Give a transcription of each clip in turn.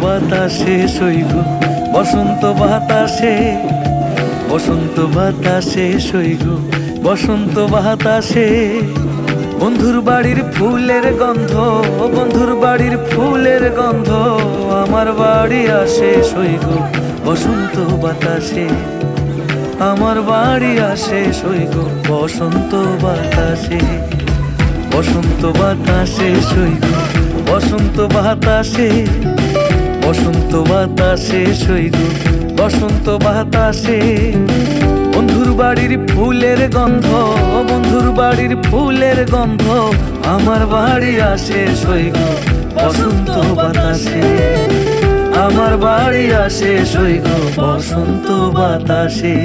বাতাসে সইগ বসন্ত বাতাসে, বসন্ত বাতাসে সইগ বসন্ত বাতাসে। বন্ধুর বাড়ির ফুলের গন্ধ, বন্ধুর বাড়ির ফুলের গন্ধ আমার বাড়ি আসে সইগ বসন্ত বাতাসে, আমার বাড়ি আসে সইগ বসন্ত বাতাসে। বসন্ত বাতাসে সইগ বসন্ত বাতাসে, বসন্ত বাতাসে সইগ বসন্ত বাতাসে। বন্ধুর বাড়ির ফুলের গন্ধ, বন্ধুর বাড়ির ফুলের গন্ধ আমার বাড়ি আসে সইগ বসন্ত বাতাসে, আমার বাড়ি আসে সইগ বসন্ত বাতাসে।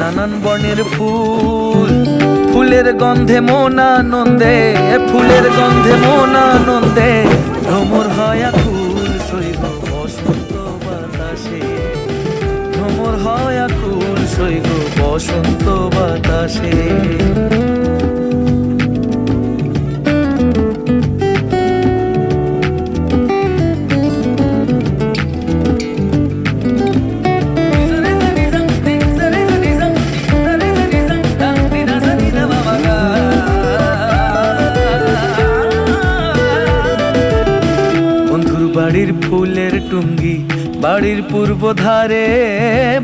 নানান বনের ফুল, ফুলের গন্ধে মন আনন্দে, ফুলের গন্ধে মন আনন্দে ভ্রমর হয় আকুল সইগ বসন্ত বাতাসে, ভ্রমর হয় আকুল সইগ বসন্ত বাতাসে। বাড়ির ফুলের টুঙ্গি বাড়ির পূর্ব ধারে,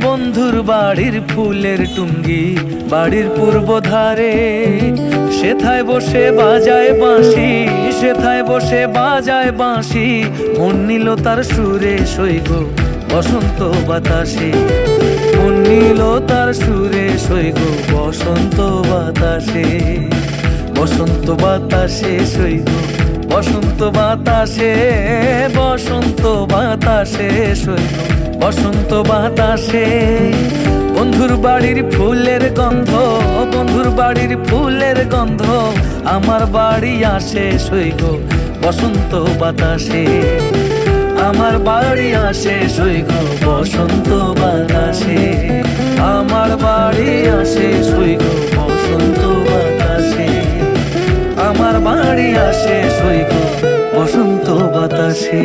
বন্ধুর বাড়ির ফুলের টুঙ্গি বাড়ির পূর্ব ধারে। সেথায় বসে বাজায় বাঁশি, সেথায় বসে বাজায় বাঁশি মন নিল তার সুরে সইগ বসন্ত বাতাসে, মন নিল তার সুরে সইগ বসন্ত বাতাসে। বসন্ত বাতাসে সইগ বসন্ত বাতাসে, বসন্ত বাতাসে সইগ বসন্ত বাতাসে। বন্ধুর বাড়ির ফুলের গন্ধ, বন্ধুর বাড়ির ফুলের গন্ধ আমার বাড়ি আসে সইগ বসন্ত বাতাসে, আমার বাড়ি আসে সইগ বসন্ত বাতাসে, আমার বাড়ি আসে সইগ বসন্ত বাতাসে, আমার বাড়ি আসে সইগ বসন্ত বাতাসে।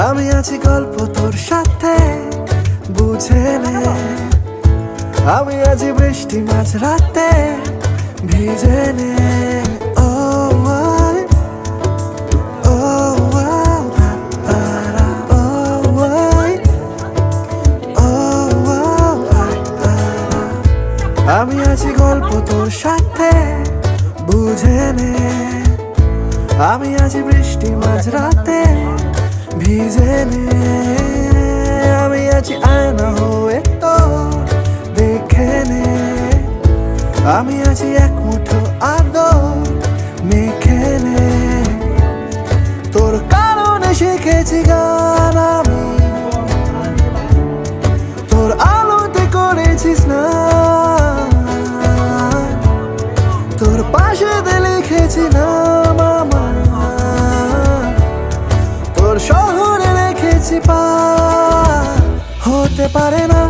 আমি আছি গল্প তোর সাথে বুঝে নে, আমি আছি বৃষ্টি মাঝ রাতে ভিজে নে। ও আই, ও আও, তারা, ও আই, ও আও, তারা। আমি আছি গল্প তোর সাথে বুঝে নে, আমি আছি বৃষ্টি মাঝ রাতে ভিজে নে। আমি আছি আয়না হয়ে তো দেখে নে, আমি আছি এক মুঠো আদর মেখে নে। তোর কারণে শিখেছি গান আমি, তোর আলোতে করেছি স্নান, তোর পাশে লিখেছি নাম আমার, তোর শহরে রেখেছি পার। হতে পারে না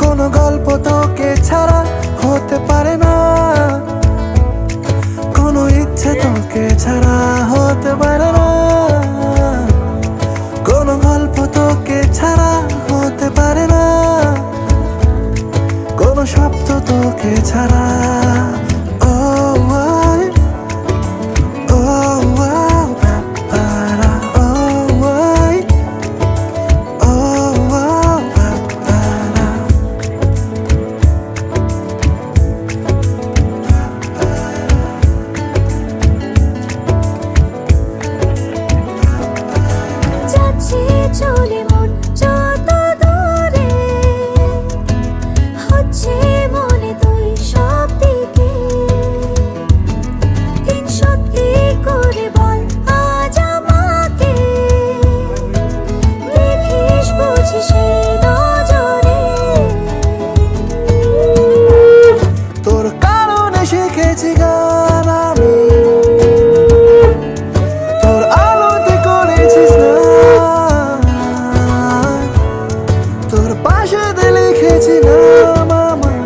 কোনো গল্প তোকে ছাড়া, হতে পারে না কোনো ইচ্ছে তোকে ছাড়া, হতে পারে না কোনো গল্প তোকে ছাড়া, হতে পারে না কোনো শব্দ তোকে ছাড়া। ও আই, ও আও, তারা, ও আই, ও গান আমি তোর আলোতে করেছি স্নান, তোর পাশেতে লিখেছি নাম আমার,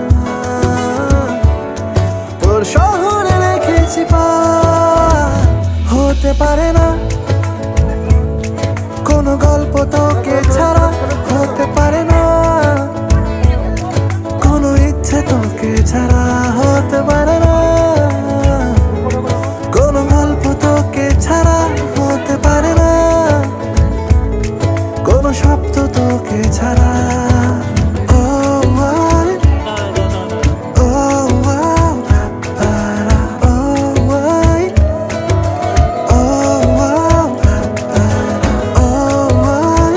তোর শহরে রেখেছি পার। হতে পারে না কোনো গল্প তোকে ছাড়া, হতে পারে না কোনো ইচ্ছে তোকে ছাড়া, হতে পারে না কোনো গল্প তোকে ছাড়া, হতে পারে না কোনো শব্দ তোকে ছাড়া। ও আই, ও আও, পারা, ও আই, ও আও, পারা, ও আই,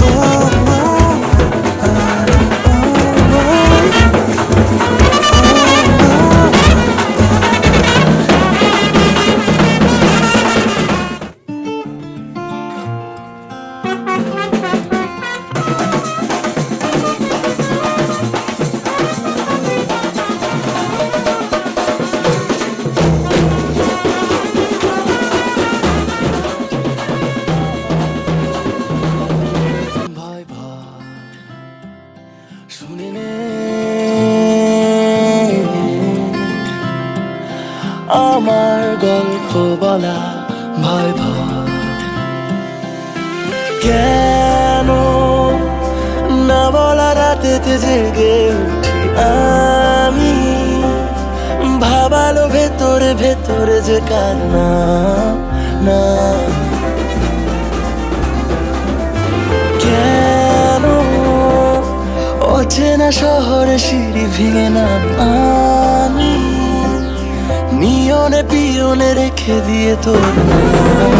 ও আও, পারা, ও আই। ভয় ভয় শুনে নে আমার গল্প বলা, ভয় ভয় কেন না বলা রাতেতে জেগে উঠি আমি, ভাবালো ভেতরে ভেতরে যে কান্না না। কেন অচেনা শহরে সিঁড়ি ভেঙে নাম আমি, নিয়নে পিয়নে রেখে দিয়ে তোর নাম।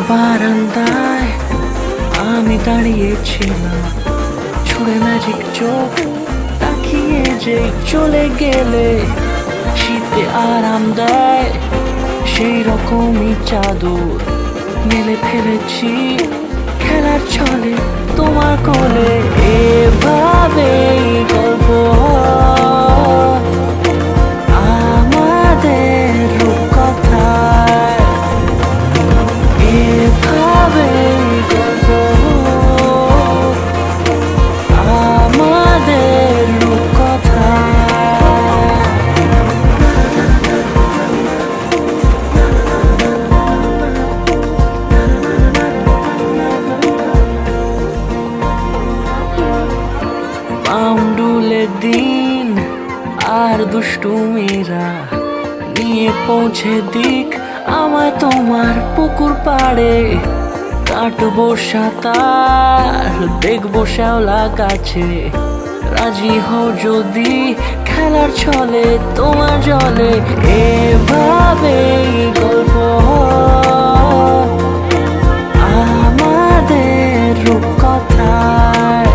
বারান্দায় আমি দাঁড়িয়েছিলাম, ছুঁড়ে ম্যাজিক চোখ তাকিয়ে যে চলে গেলে শীতে আরাম দেয় সেই রকমই চাদর মেলে ফেলেছি খেলার ছলে তোমার কোলে। এভাবেই গল্প হয় আমাদের রূপকথায়, এভাবেই গল্প হয় আমাদের রূপকথায়। পাউন্ডুলে দিন আর দুষ্টু মেয়েরা নিয়ে পৌঁছে দিক আমায় তোমার পুকুর পাড়ে। কাটবো সাঁতার, দেখবো শ্যাওলা গাছে, রাজি হও যদি খেলার ছলে তোমার জলে। এভাবেই গল্প হয় আমাদের রূপকথায়,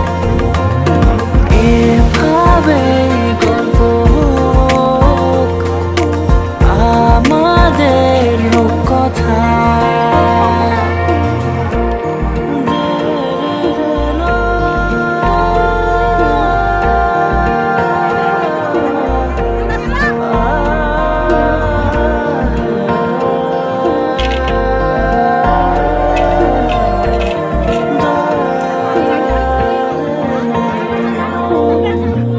এভাবেই গল্প হোক আমাদের রূপকথায়।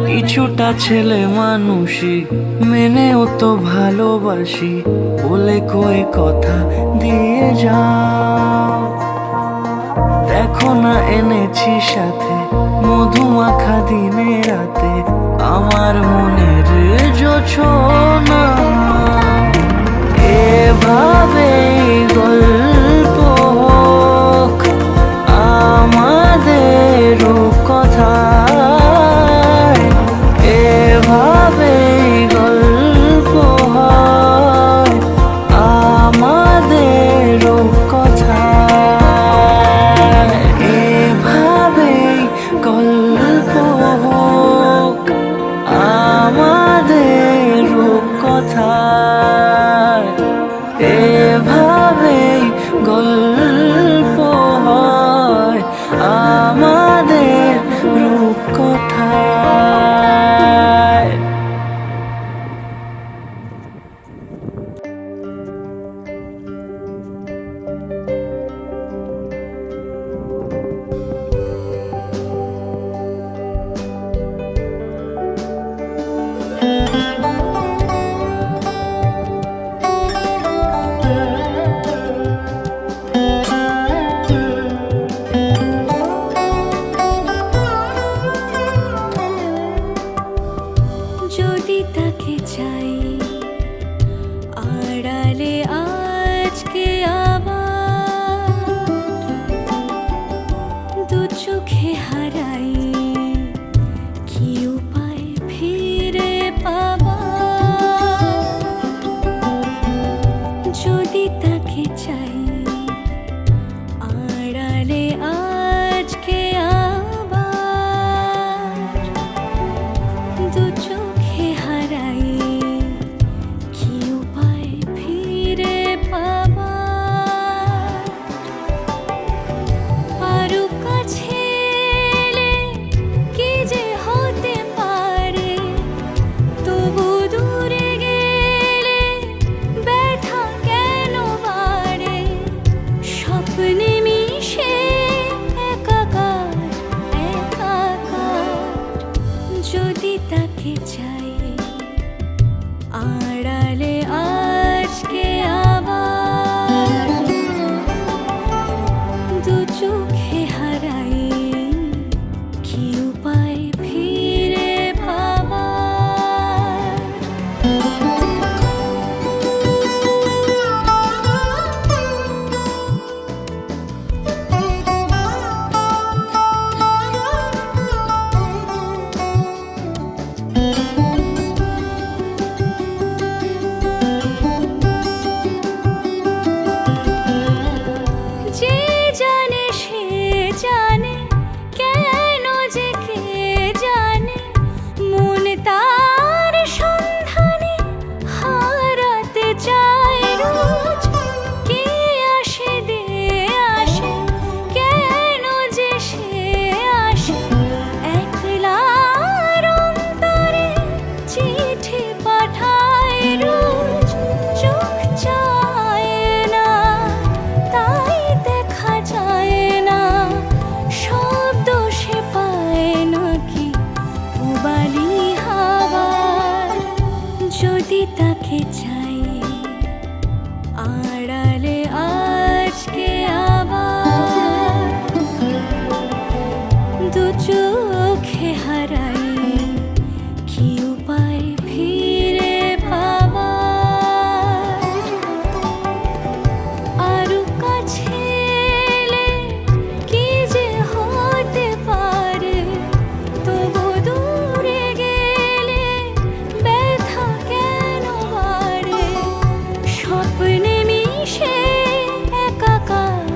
কিছুটা ছেলে মানুষই মেনেও তো ভালোবাসি, বলে কয়ে কথা দিয়ে যাও। দেখো না এনেছি সাথে মধুমাখা দিনে রাতে আমার মনের জোছনা। এভাবেই গল্প হোক আমাদের রূপকথায়, এভাবেই গল্প হয় আমাদের রূপকথায়, এভাবেই গল্প হোক আমাদের রূপকথায়, এভাবেই গল্প হয় আমাদের রূপকথায়। যদি তাকে চাই আড়ালে আজকে আবার, দু চোখে হারাই কি উপায় ফিরে পাবার। যদি তাকে চাই আড়ালে আজকে আবার, দু চোখে হারাই কি উপায় ফিরে পাবার। আরো কাছে এলে কি যে হতে পারে, তবু দূরে গেলে ব্যথা কেন বাড়ে। স্বপ্নে মিশে একাকার একাকার, যদি তাকে চাই আড়ালে আজকে আবার, দু চোখে হারাই কি উপায় ফিরে পাবার। তাকে চাই আড়ালে আজকে আবার দু চোখে হারাই কি উপায় ফিরে পাবার আরো কাছে এলে কি যে হতে পারে তবু দূরে গেলে ব্যথা কেন বাড়ে স্বপ্নে মিশে একাকার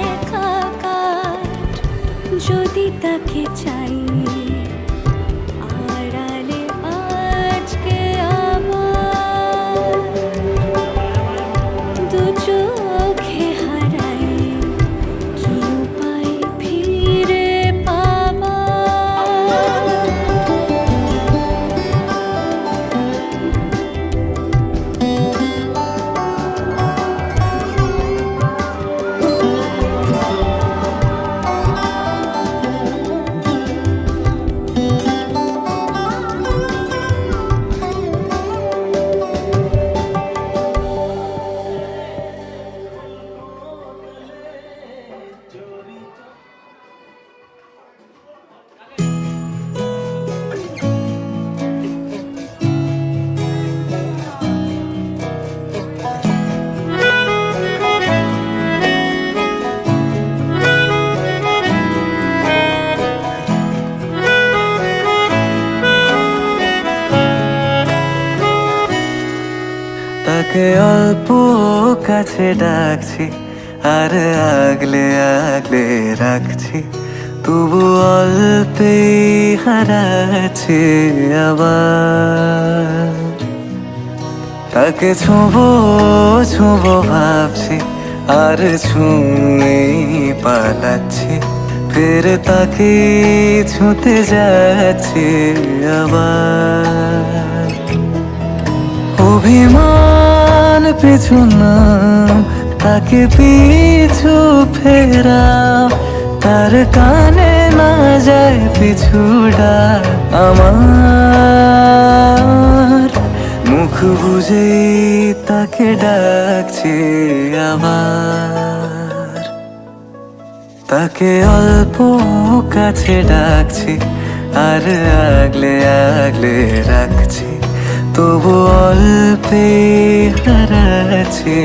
একাকার যদি তাকে চাই আড়ালে আজকে আবার দু চোখে হারাই কি উপায় ফিরে পাবার তাকে অল্প কাছে ডাকছি আর আগলে আগলে রাখছি তবু অল্পে হারাচ্ছে আবার তাকে ছোঁবো ছোঁবো ভাবছি আর ছুঁয়ে পালাচ্ছি ফের তাকে ছুঁতে যাচ্ছে আবার অভিমান পিছু নাম তাকে পিছু ফেরাও তার কানে না যায় পিছুডা আমার মুখ বুঝে তাকে ডাকছে আবার তাকে অল্প কাছে ডাকছি আর আগলে আগলে রাখছি তবু অল্পে হারাচ্ছে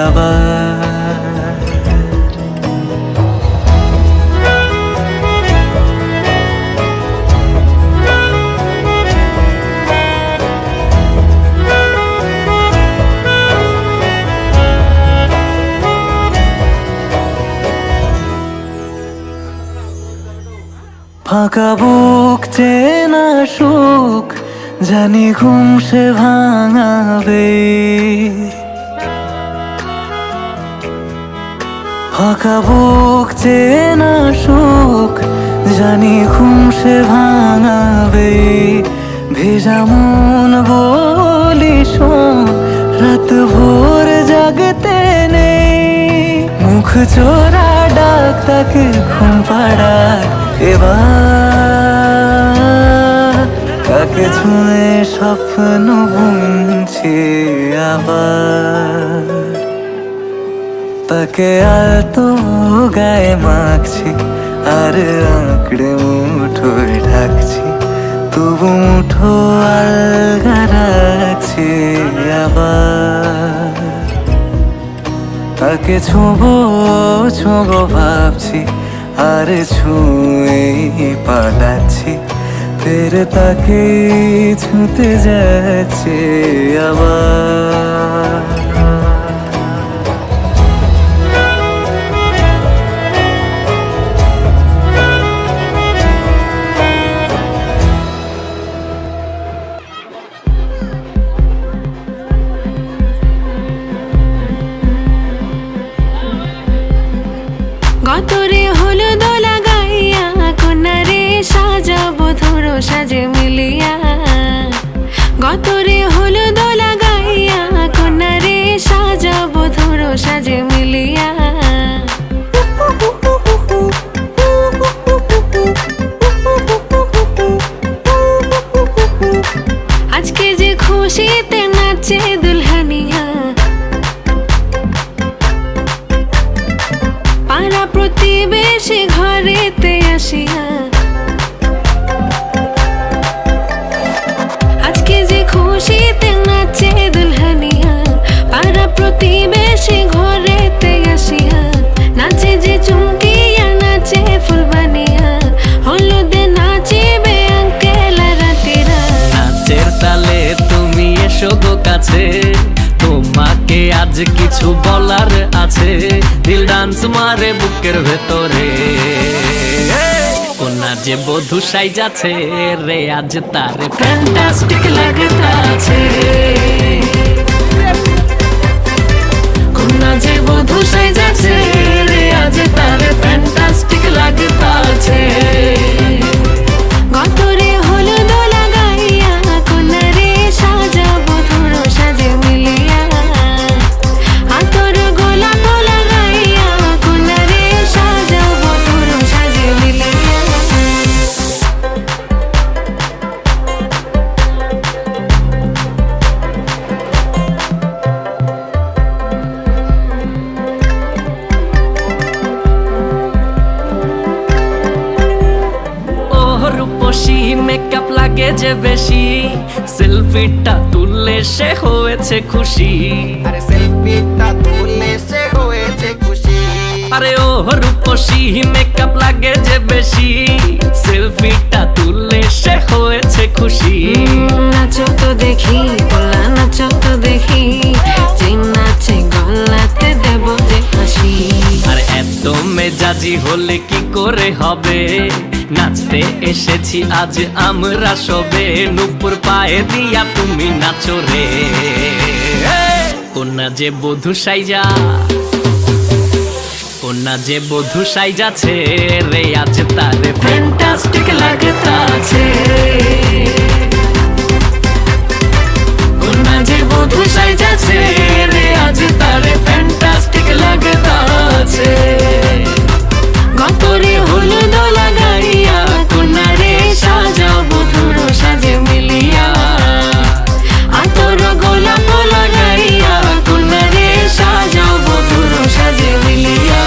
আবার ফাঁকা বুক চেনা সুখ জানি ঘুম সে ভাঙাবে ফাঁকা বুক চেনা সুখ জানি ঘুম সে ভাঙাবে ভেজা মন বলি শোন রাত ভোর জাগতে নেই মুখ চোরা ডাক তাকে ঘুম পাড়াক এবার তাকে ছুঁয়ে স্বপ্ন বুনছি আবার তাকে আলতো গায়ে মাখছি আর আঁকড়ে মুঠোয় ঢাকছি তবু মুঠো আলগা রাখছি আবার তাকে ছোঁবো ছোঁবো ভাবছি আর ছুঁয়ে পালাচ্ছি ফের তাকে ছুঁতে যাচ্ছে আবার গতরে হলো দোলা গাইয়া কন্যারে সাজাবো ধরো সাজে মিলিয়া গতরে হলো দোলা গাইয়া কন্যারে সাজাবো ধরো সাজে মিলিয়া আজকে যে খুশিতে নাচ নাচে দুলহানিয়া, পাড়া প্রতিবেশী ঘরেতে আসিয়া আজকে যে খুশিতে নাচে দুলহানিয়া, পাড়া প্রতিবেশী ঘরেতে আসিয়া নাচে যে চুমকিয়া নাচে ফুলবানিয়া, হলুদে নাচিবে আঙ্কেল রাতিরা। নাচের তালে তুমি এসো গো কাছে, তোমাকে আজ কিছু বলার আছে, দিল ডান্স মারে বুকের ভেতরে। কোনা যে বধূ সাইজাছে রে আজ তারে ফ্যান্টাস্টিক লাগতাছে, কোনা যে বধূ সাইজাছে রে আজ তারে ফ্যান্টাস্টিক লাগতাছে। গতরে হলুদ লাগাইয়া কোনারে সাজাবো ধরো সাজে মিলিয়া, আতর গোলাপ লাগাইয়া কোনারে সাজাবো ধরো সাজে মিলিয়া। রূপসী মেকআপ লাগে যে বেশি, সেলফিটা তুললে সে হয়েছে খুশি। আরে সেলফিটা তুললে সে হয়েছে খুশি। আরে ও রূপসী মেকআপ লাগে যে বেশি, সেলফিটা তুললে সে হয়েছে খুশি। নাচো তো দেখি বলা নাচো তো দেখি, যে নাচে গলাতে দেব যে হাসি। আর এত মেজাজি হলে কি করে হবে, নাচতে এসেছি আজ আমরা সবে, নুপুর পায়ে দিয়া তুমি নাচো রে। কোনা যে বধূ সাইজা, কোনা যে বধূ সাইজাছে রে আজ তারে ফ্যান্টাস্টিক লাগতাছে, কোনা যে বধূ সাইজাছে রে আজ তারে ফ্যান্টাস্টিক লাগতাছে। গতরে হলুদ লাগাইয়া কোনারে সাজাবো ধরো সাজে মিলিয়া, আতর গোলাপ লাগাইয়া কোনারে সাজাবো ধরো সাজে মিলিয়া।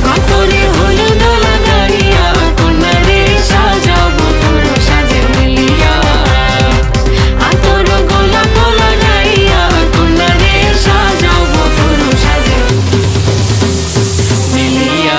গতরে হলুদ লাগাইয়া কোনারে সাজাবো ধরো সাজে মিলিয়া, আতর গোলাপ লাগাইয়া কোনারে সাজাবো ধরো সাজে মিলিয়া।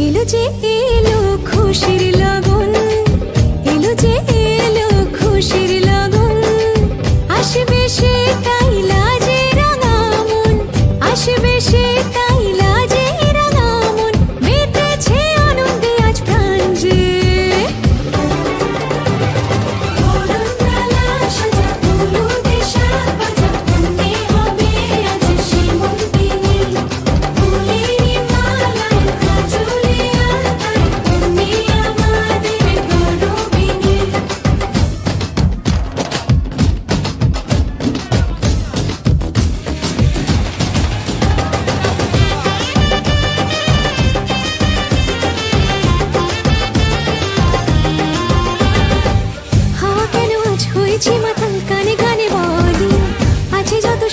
এলো যে এলো খুশির লগন, এলো যে এলো খুশির লগন, আসবে সে তাই লাজে রাঙা মন, আসবে সে তাই লাজে রাঙা মন, মেতেছে আনন্দে আজ প্রাণ যে।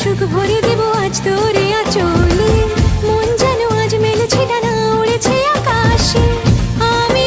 সুখ ভরে দেব আজ তোরে আঁচলে, মন যেন আজ মেলেছে ডানা উড়েছে আকাশে, আমি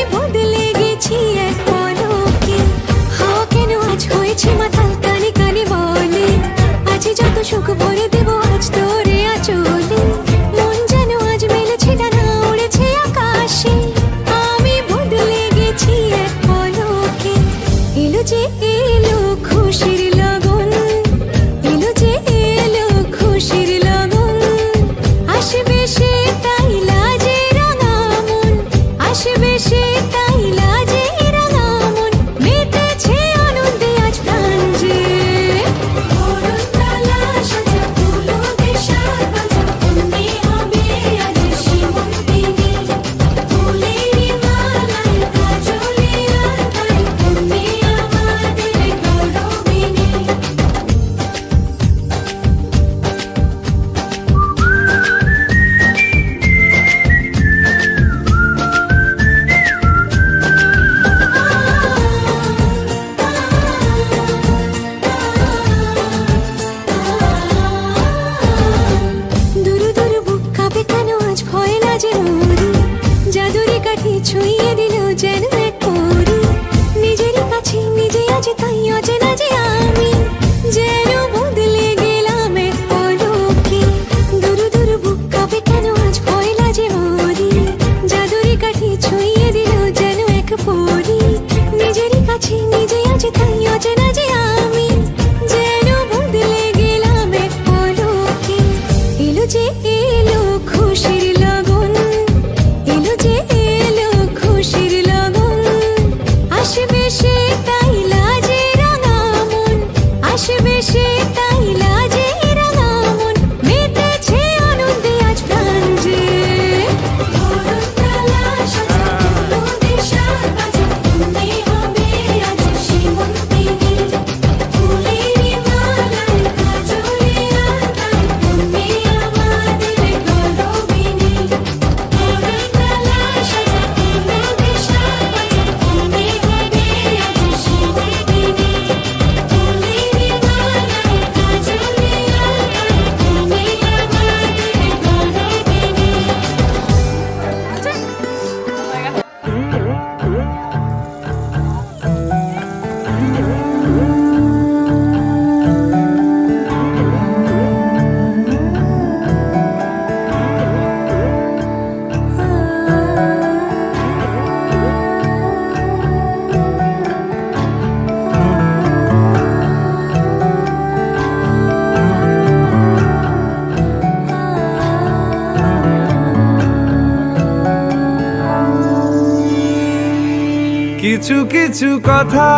কিছু কিছু কথা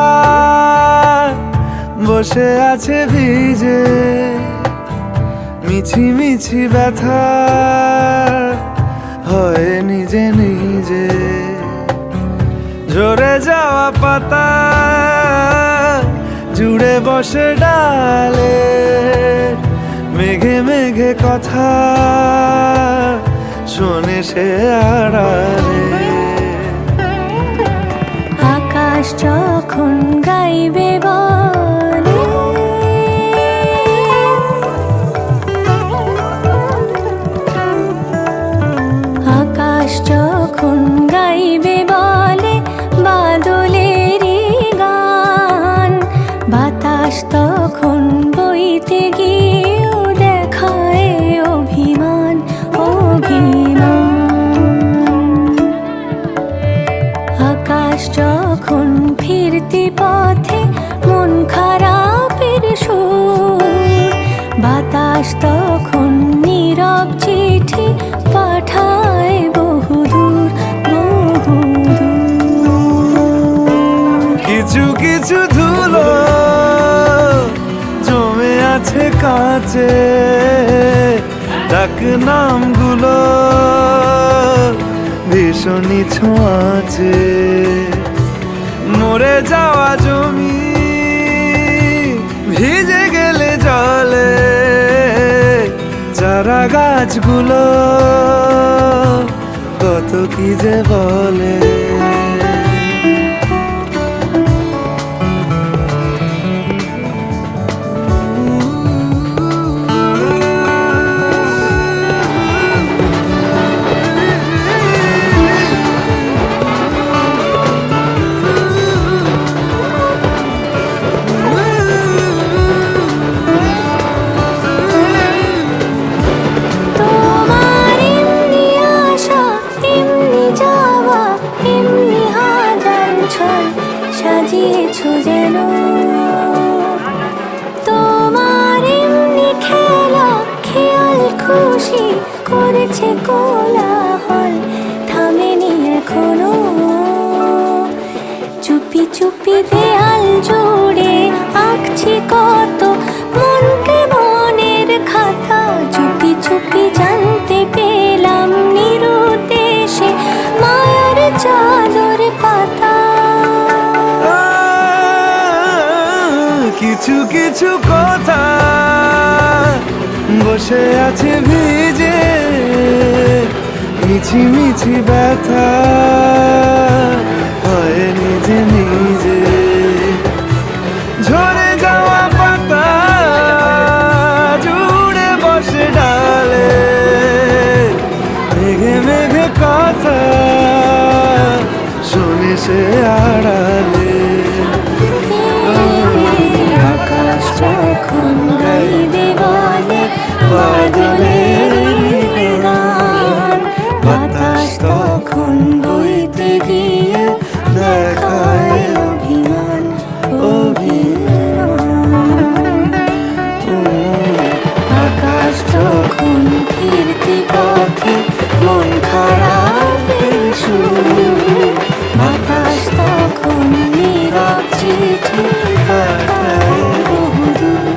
বসে আছে ভিজে, মিছি মিছি ব্যথা হয় নিজে নিজে। ঝরে যাওয়া পাতা জুড়ে বসে ডালে, মেঘে মেঘে কথা শোনে সে আড়ালে। আকাশ যখন গাইবে বলে, আকাশ যখন গাইবে বলে বাদলেরই গান, বাতাস তখন বইতে গিয়েও দেখায় অভিমান অভিমান। আকাশ যখন ফিরতি পথে মন খারাপের সুর, বাতাস তখন নীরব চিঠি পাঠায় বহুদূর বহুদূর। কিছু কিছু ধুলো জমে আছে কাঁচে, ডাক নামগুলো ভীষণই ছোঁয়াচে। মরে যাওয়া জমি ভিজে গেলে জলে, চারা গাছগুলো কত কি যে বলে। তোমার এমনি আশা এমনি যাওয়া এমনি হাজার ছল সাজিয়েছো যেন, তোমার এমনি খেলা খেয়াল খুশি করেছে কোলাহল, থামেনি এখনো। চুপি চুপি দেয়াল জুড়ে আঁকছি কত মনকে মনের খাতা, চুপি চুপি জানতে পেলাম নিরুদ্দেশে মায়ার চাদর পাতা। কিছু কিছু কথা বসে আছে ভিজে, মিছি মিছি ব্যথা হয় নিজে নিজে। ঝরে যাওয়া পাতা জুড়ে বসে ডালে, মেঘে মেঘে কথা শোনে সে আড়ালে। আকাশ যখন গাইবে বলে বাদলের গান, বাতাস তখন বইতে গিয়ে দেখায় অভিমান অভিমান। আকাশ যখন ফিরতি পথে মন খারাপের সুর, বাতাস তখন নীরব চিঠি পাঠায় বহুদূর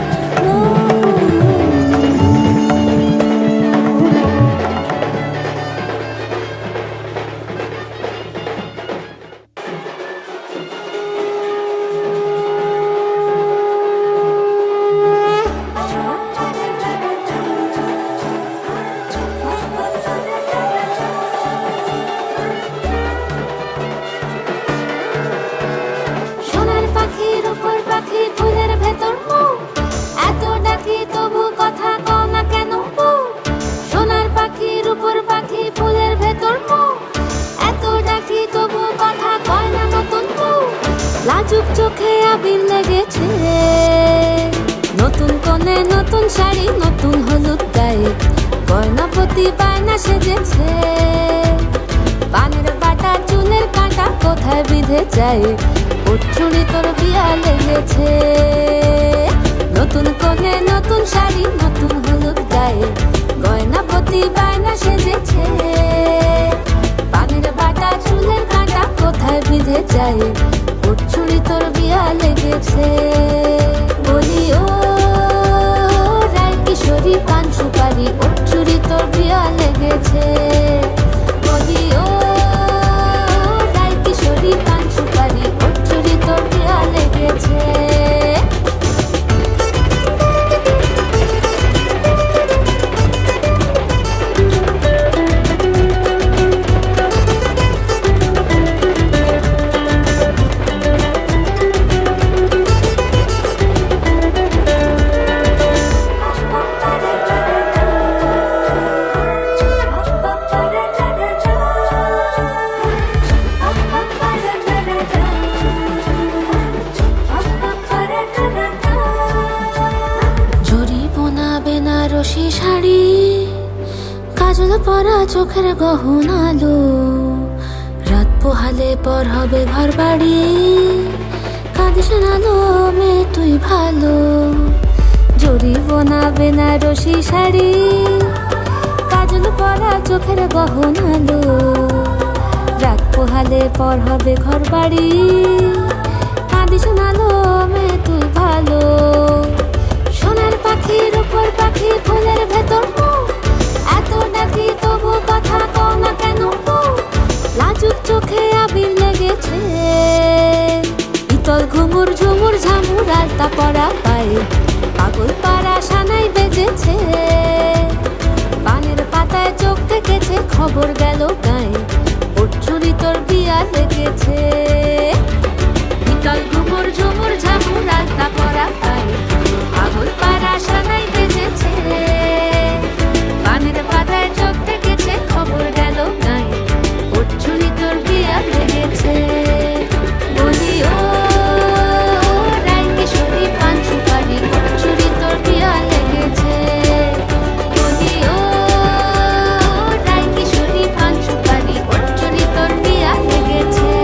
সোনার পাখির উপর পাখি ফুলের ভেতর মুখ, এত ডাকি তবু কথা কও না কেন বউ। সোনার পাখির উপর পাখি ফুলের ভেতর মুখ, এত ডাকি তবু কথা কয় না নতুন বউ। লাজুক চোখে আবির লেগেছে, নতুন কোণে নতুন শাড়ি নতুন হলুদ গায়ে, গয়নাপতি বায়না সেজেছে। পানের বাটা চুলের কাঁটা কোথায় বিঁধে যায়, উঠুনি তোর বিয়া লেগেছে। নতুন কোণে নতুন শাড়ি নতুন হলুদ গায়ে, গয়নাপতি বায়না সেজেছে। পানের বাটা চুলের কাঁটা কোথায় বিঁধে যায়, লেগেছে। বলি ও রায় কিশোরী পান সুপারি ওর চুরি তোর প্রিয়া লেগেছে। বলি ও রায় কিশোরী পান সুপারি ওর চুরি তোর প্রিয়া লেগেছে। বেনারসি শাড়ি কাজল পরা চোখের গহনালো রাত পোহালে পর হবে ঘর বাড়ি কাঁদিস নালো মে তুই ভালো। জরি বোনা বেনারসি শাড়ি কাজল পরা চোখের গহনালো রাত পোহালে পর হবে ঘর বাড়ি কাঁদিস নালো মে তুই ভালো। সোনার পাখির উপর পাখি ফুলের ভেতর এত ডাকি তবু কথা কও না কেন? লাজুক চোখে আবির লেগেছে ইতল ঘুমুর ঝুমুর ঝামুর আলতা পরা পায়ে পাগল পাড়া সানাই বেজেছে। পানের পাতায় চোখ থেকেছে খবর গেল গায়ে ওর চুরি তোর বিয়া লেগেছে। ইতল ঘুমুর ঝুমুর ঝামুর আলতা পরা পায়ে পাগল পাড়া সানাই বেজেছে। পানের পাতায় চোখ থেকেছে খবর গেল গায়ে ওর চুরি তোর বিয়া লেগেছে। বলি ও রায় কিশোরী পান সুপারি ওর চুরি তোর বিয়া লেগেছে। বলি ও রায় কিশোরী পান সুপারি ওর চুরি তোর বিয়া লেগেছে।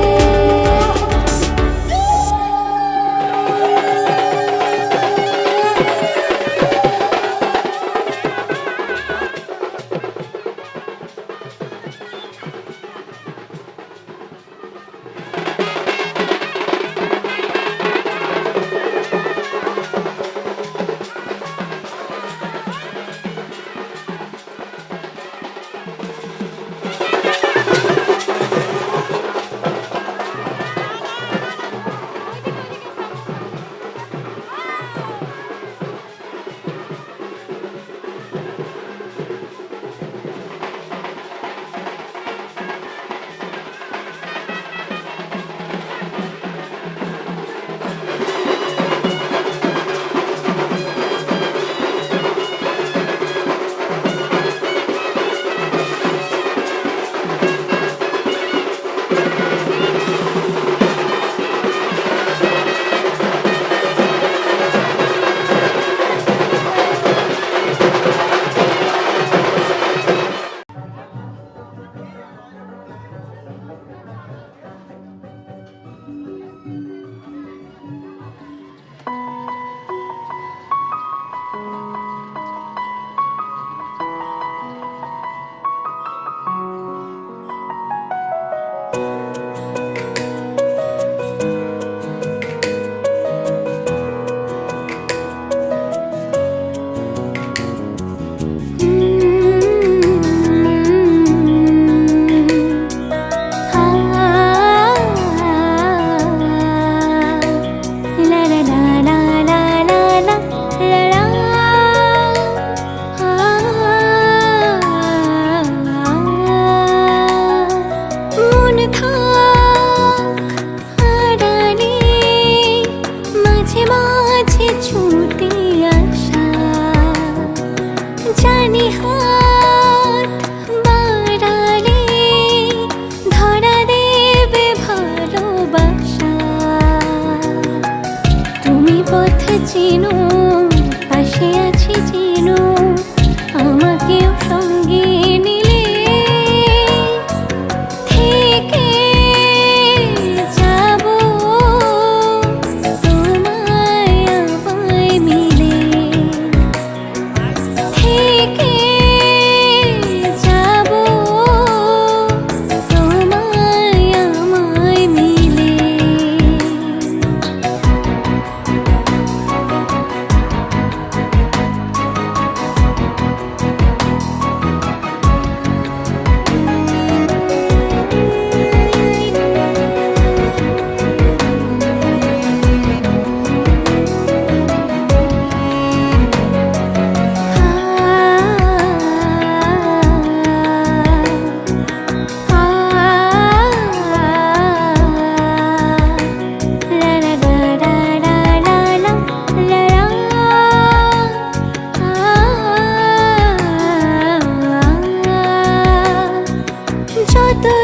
চিনো পাশে আছি চিনো আমাকেও সঙ্গে নিলে থেকে যাব তোমায় আমায় মিলে থেকে যাব তোমায় আমায় মিলে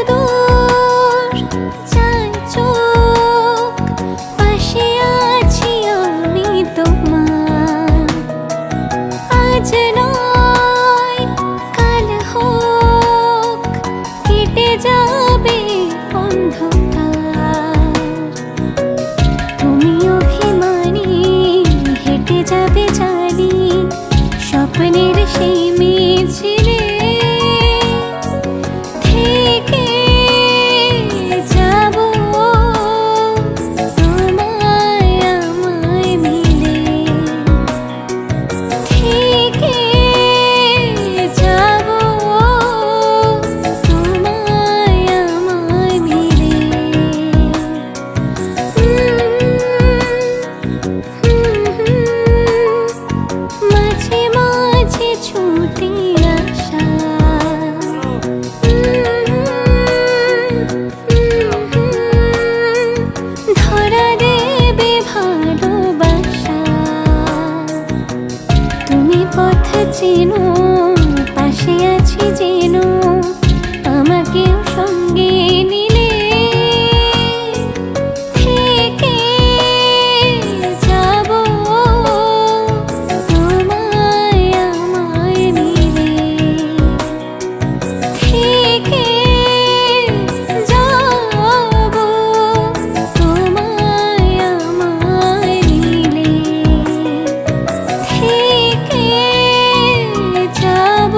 দূর যায় চোখ, পাশে আছি আমি তোমার। আজ নয় কাল হোক, কেটে যাবে অন্ধকার। তুমি অভিমানী হেঁটে যাবে জানি, স্বপ্নের সেই মিছিলে থেকে যাব তোমায় আমায় মিলে, থেকে যাব তোমায় আমায় মিলে। মাঝে মাঝে ছুটে আসা, ধরা দেবে ভালোবাসা। তুমি পথ চেনো, পাশে আছি যেন, আমাকেও সঙ্গে নিলে থেকে যাব তোমায় আমায় মিলে, থেকে যাব তোমায় আমায় মিলে, থেকে যাব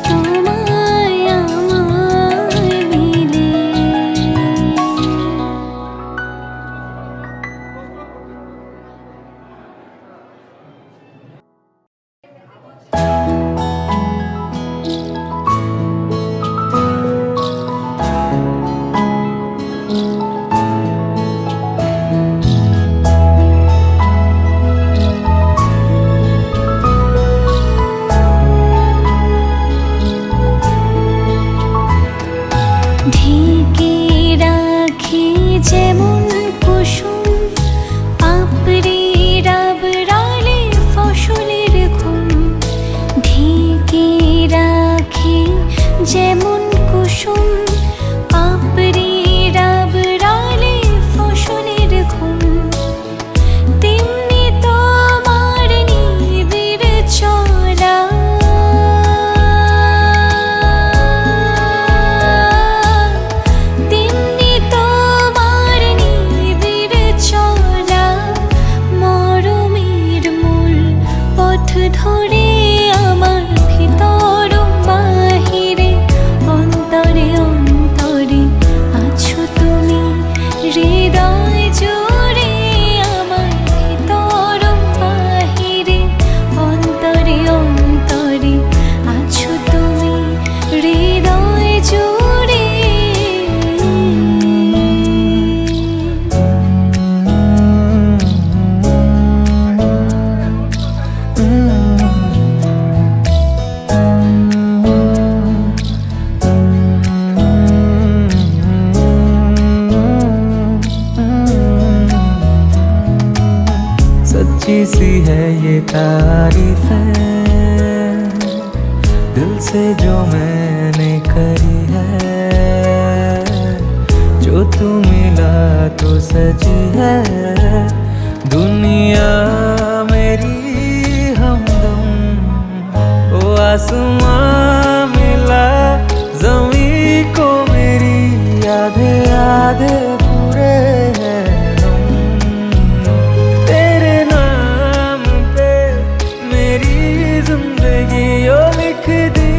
তোমায় আমায় মিলে। ঢেকে রাখি যেমন কুসুম, পাপড়ি ডাবরালে ফসলের ঘুম। ঢেকে রাখি যেমন কুসুম, পাপড়ি ডাবরালে ফসলের ঘুম। তেমনি তোমার নিবিড় চলা, তেমনি তোমার নিবিড় চলা। মরমের মূল পথ ধরে আমার ভিতর বাহিরে, অন্তরে অন্তরে আছো তুমি, হৃদয় জুড়ে আমার ভিতর বাহিরে, অন্তরে অন্তরে আছো তুমি, হৃদয় জুড়ে। सच्ची सी है ये तारीफ है, दिल से जो मैंने करी है। जो तू मिला तो सजी है दुनिया मेरी हमदम। ओ आसमां मिला जमी को मेरी, आधे आधे पूरे हैं हम। तेरे नाम पे मेरी जिंदगी ओ लिख दी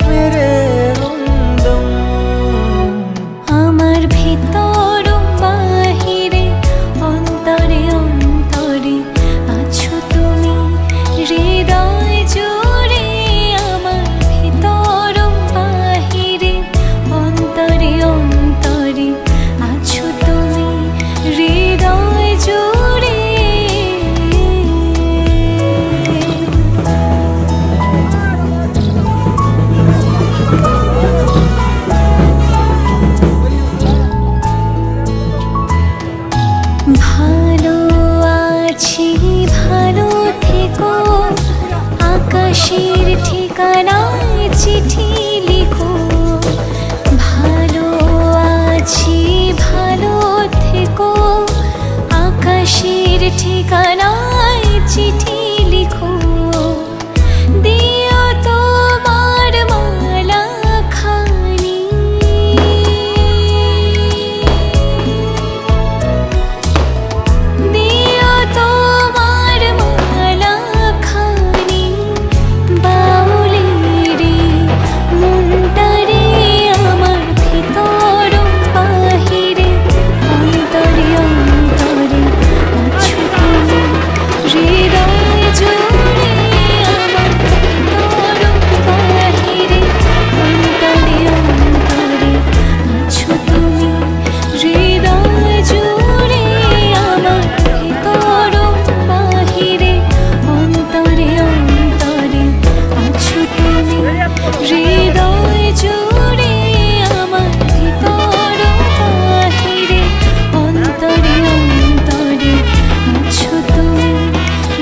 मेरे हमदम। আমার ভিতর বাহিরে, অন্তরে অন্তরে আছো তুমি, হৃদয় জুড়ে আমার ঠিকানায় চিঠি লিখো, দিও তোমার মালা খানি। দিও তোমার মালা খানি, বাউলেরে মনটারে আমার ভিতর বাহিরে, অন্তরে অন্তরে আছো তুমি, হৃদয় জুড়ে আমার ভিতর বাহিরে, অন্তরে অন্তরে আছো তুমি, হৃদয় জুড়ে আমার ভিতর বাহিরে, অন্তরে অন্তরে আছো তুমি, হৃদয় জুড়ে আমার ভিতর বাহিরে, অন্তরে অন্তরে আছো তুমি,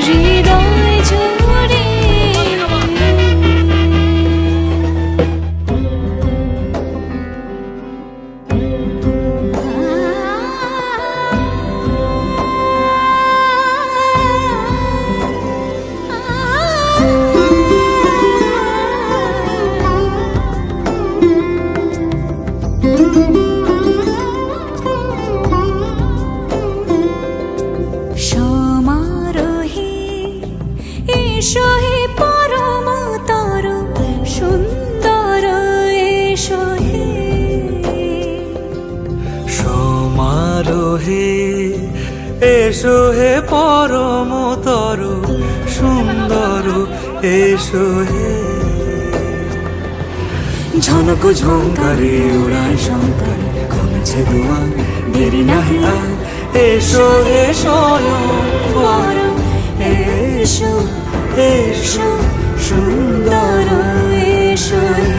হৃদয় জুড়ে। সমারোহে এসো হে পরমতর সুন্দর, এসো হে সমারোহে এসো হে পরমতর সুন্দর, এসো হে ঝনক ঝঙ্কারে উড়ায় শঙ্কর, কমেছে দুয়ার দেরি নাহি আর, এসো হে স্বয়ংবর, এসো এসো সুন্দর, এসো হে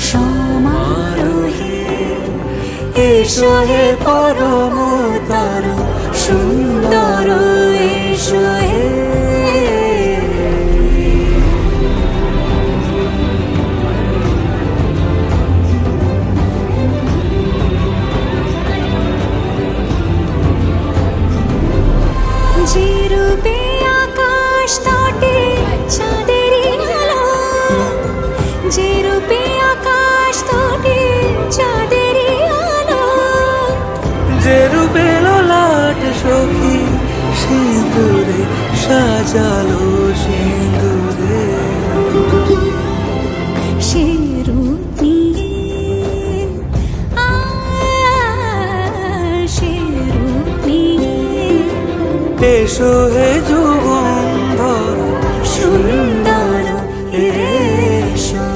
সমারোহে এসো হে পরমতর সুন্দর, এসো হে যে রূপে আকাশ তটে চাঁদেরই আলো, যে রূপে আকাশ তটে চাঁদেরই আলো, যে রূপে ললাট সখী সিঁদুরে সাজালো সিঁদুরে, সে রূপ নিয়ে সে রূপ নিয়ে এসো হে যুগন্ধর সুন্দর, এসো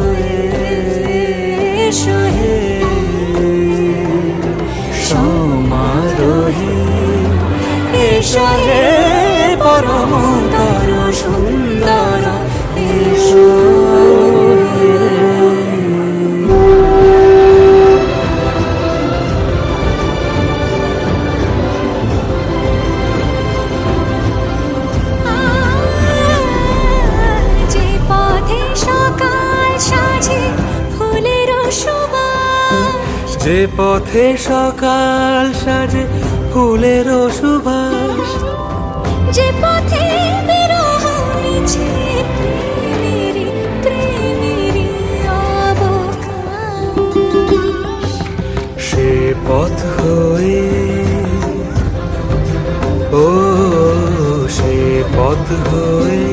এসো হে সমারোহে এসো হে পরমতর সুন্দর, এসো যে পথে সকাল সাজে ফুলের সুবাস, যে পথে সকাল সাজে ফুলের সুবাস, যে পথে বিরহ মিছে প্রেমেরই প্রেমেরই অবকাশ, সে পথ হয়ে ও সে পথ হয়ে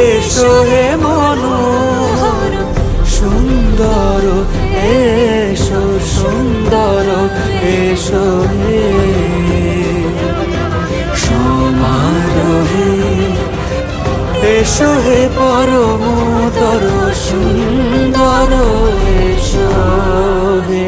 এসো হে মনোহর সুন্দর, এসো সুন্দর, এসো হে সমারোহে এসো হে পরমতর সুন্দর, এসো হে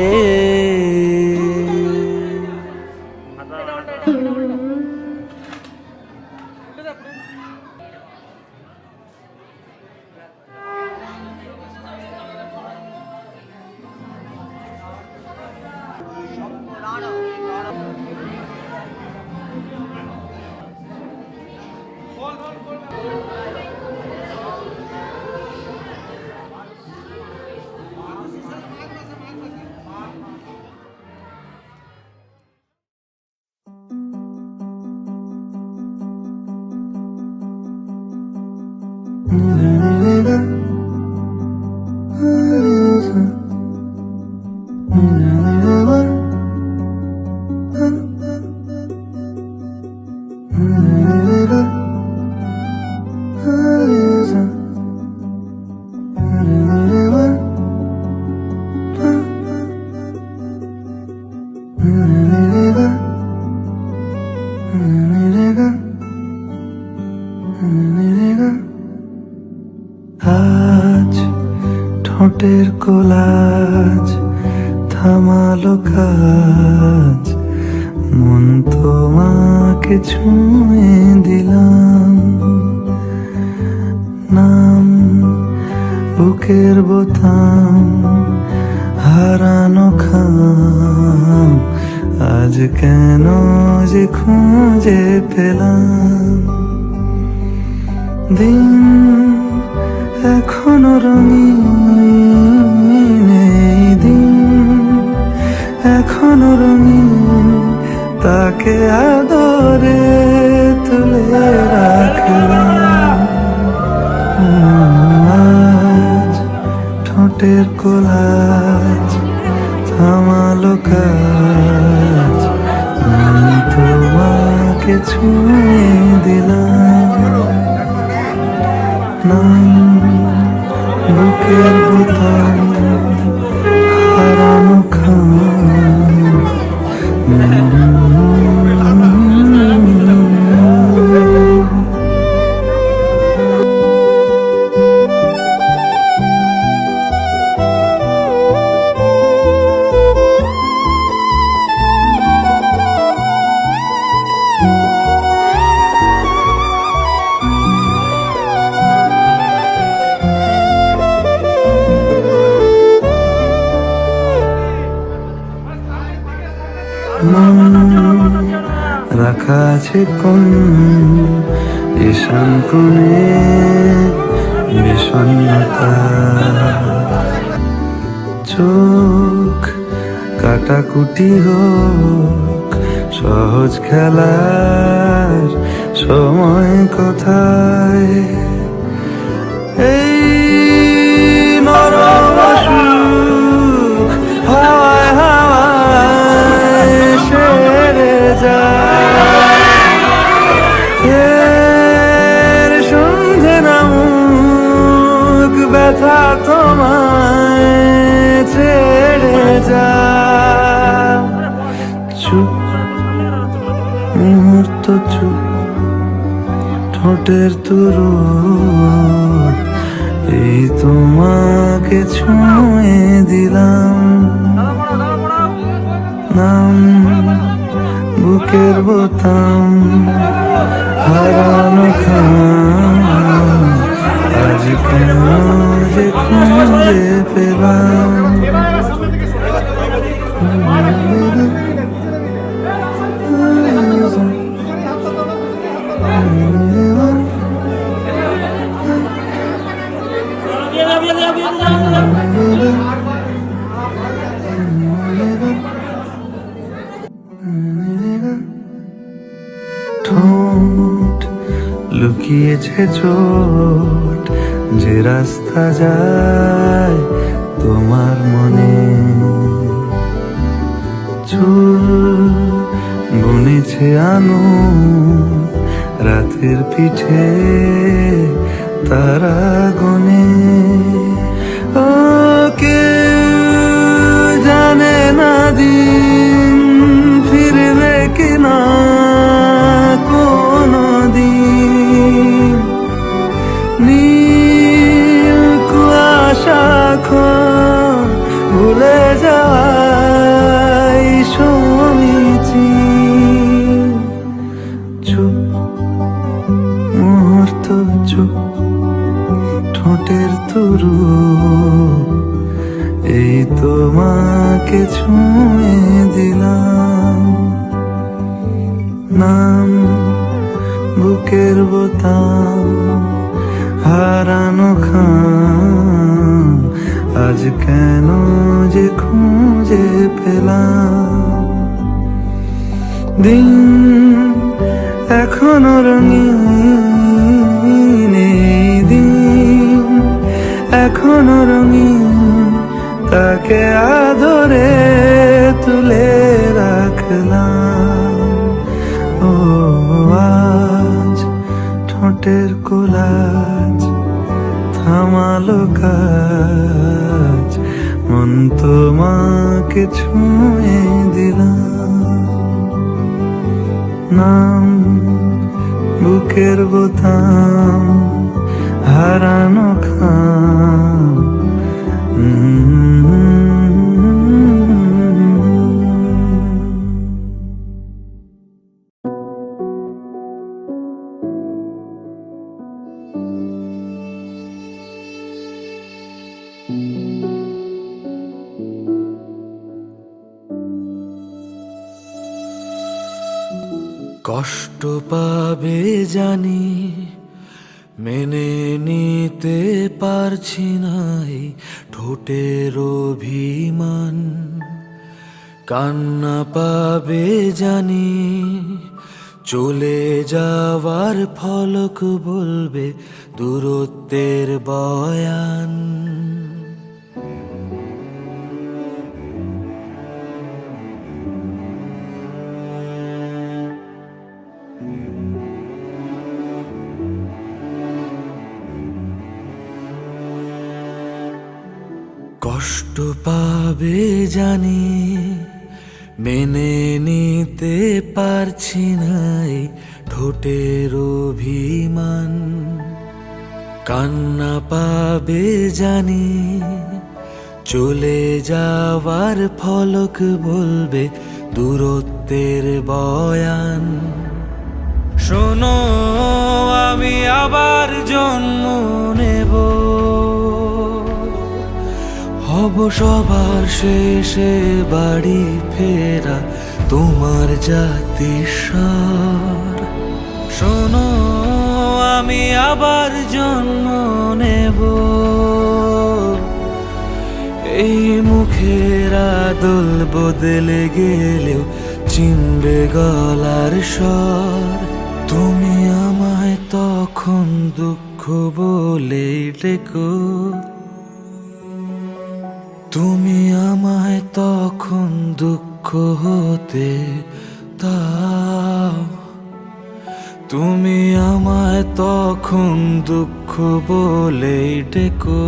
আজ ঠোঁটের কোলাজ থামালো কাজ, মন তোমাকে ছুঁয়ে দিলাম, নাম বুকের বোতাম হারানো খাম, আজ কেন যে খুঁজে পেলাম। দিন এখনো রঙিন, এই দিন এখনো রঙিন, তাকে আদরে তুলে রাখলাম। আজ ঠোঁটের কোলাজ থামালো কাজ, আমি তোমাকে ছুঁয়ে দিলাম, নাম বুকের বোতাম হারানো খাম। মন রাখা আছে কোন ঈশান কোণে বিষণ্ণতা, চোখ কাটাকুটি হোক সহজ খেলার সময় কোথায়, এই নরম সুখ হাওয়ায় হাওয়ায় সেরে যায়, এর সন্ধে নামুক ব্যথা তোমায় ছেড়ে যায়। চুপ মুহূর্ত চুপ, ঠোঁটের তুরু এই তোমাকে ছুঁয়ে দিলাম, নাম বুকের বোতাম হারানো খাম, আজ কেন যে খুঁজে পেলাম। ঠোঁট লুকিয়েছে চোট, যে রাস্তা যায় তোমার মনে, চুল বুনেছে আঙুল রাতের পিঠে তারা গনে, ও কেউ জানে না দিন ফিরবে কিনা কোনো দিন, নীল কুয়াশা ভুলে যাই সমীচি, চুপ মুহূর্ত চুপ, ঠোঁটের তুরু এই তোমাকে ছুঁয়ে দিলাম, নাম বুকের বোতাম হারানো খাম, আজ কেন যে খুঁজে পেলাম। দিন এখনো রঙিন, এই দিন এখনো রঙিন, তাকে আদরে তুলে রাখলাম। ও আজ ঠোঁটের কোলাজ থামালো কাজ, মন তোমাকে ছুঁয়ে দিলাম। নাম বুকের বোতাম হারানো খাম। কষ্ট পাবে জানি, মেনে নিতে পারছি না এই ঠোঁটের অভিমান। কান্না পাবে জানি, চলে যাওয়ার ফলক বলবে দূরত্বের বয়ান। কষ্ট পাবে জানি, মেনে নিতে পারছি না এই ঠোঁটের অভিমান। কান্না পাবে জানি, চলে যাওয়ার ফলক বলবে দূরত্বের বয়ান। শোনো আমি আবার জন্ম নেব, হব সবার শেষে বাড়ি ফেরা তোমার জাতিস্বর। শোনো আমি আবার জন্ম নেব, এই মুখের আদল বদলে গেলেও চিনবে গলার স্বর। তুমি আমায় তখন দুঃখ বলে ডেকো, তুমি আমায় তখন দুঃখ হতে দাও। তুমি আমায় তখন দুঃখ বলে ডেকো,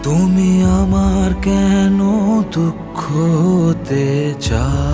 তুমি আমার কেন দুঃখ হতে চাও।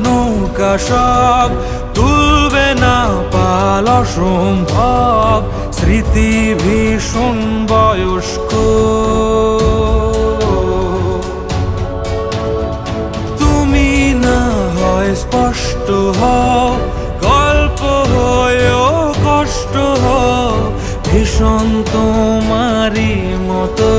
নৌকা সব তুলবে না পাল অসম্ভব, স্মৃতি ভীষণ বয়স্ক। তুমি না হয় স্পষ্ট হও, গল্প হয়েও কষ্ট হও, ভীষণ তোমারই মতো।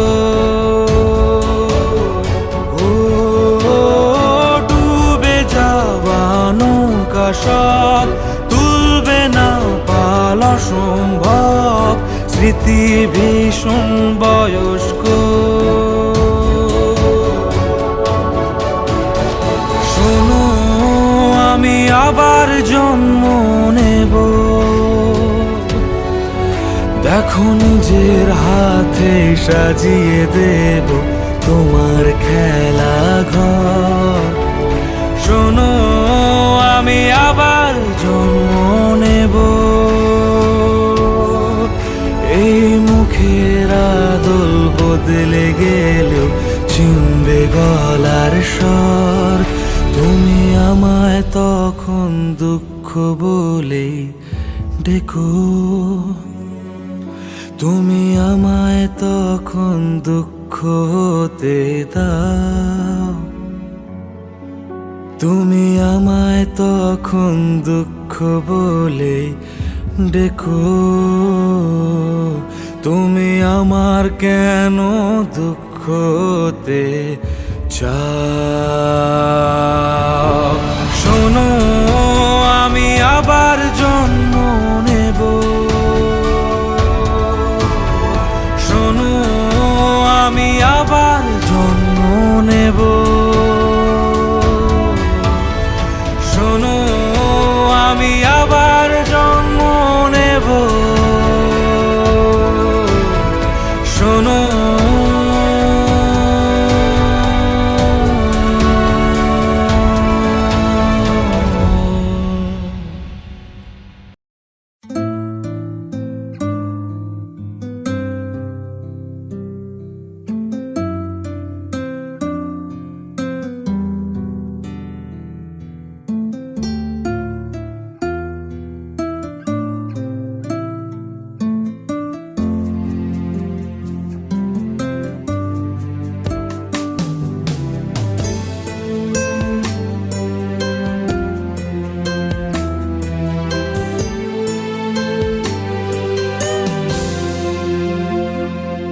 সব তুলবে না পাল অসম্ভব, স্মৃতি ভীষণ বয়স্ক। শোনো আমি আবার জন্ম নেব, দেখো নিজের হাতে সাজিয়ে দেব তোমার খেলা ঘর। শোনো আমি আবার জন্ম নেব, এই মুখের আদল বদলে গেলেও চিনবে গলার স্বর। তুমি আমায় তখন দুঃখ বলে ডেকো, তুমি আমায় তখন দুঃখ হতে দাও। তুমি আমায় তখন দুঃখ বলে ডেকো তুমি আমার কেন দুঃখতে চাও শোনো আমি আবার জন্ম নেব শোনো আমি আবার জন্ম নেব শোনো আমি আবার জন্ম নেব শোনো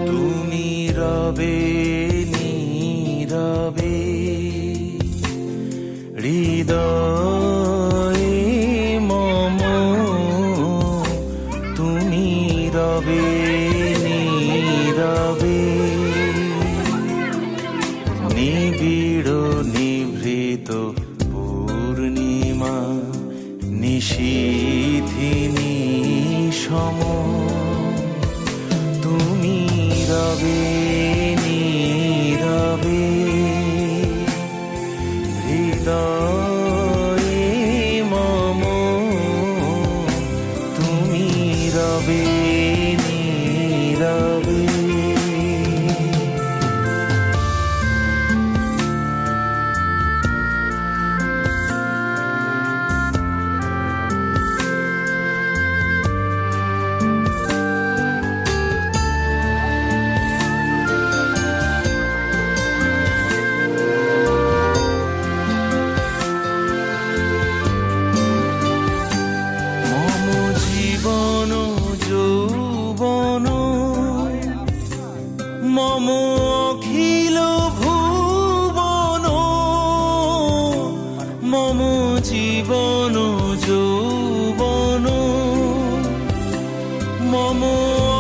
তুমি রবে নীরবে হৃদয়ে মম তুমি রবে নীরবে নিবিড় নিভৃত পূর্ণিমা নিশীথিনী সম তুমি রবে নীরবে হৃদয়ে মম তুমি রবে নীরবে মম জীবন যৌবন মম অখিল ভুবন মম জীবন যৌবন মম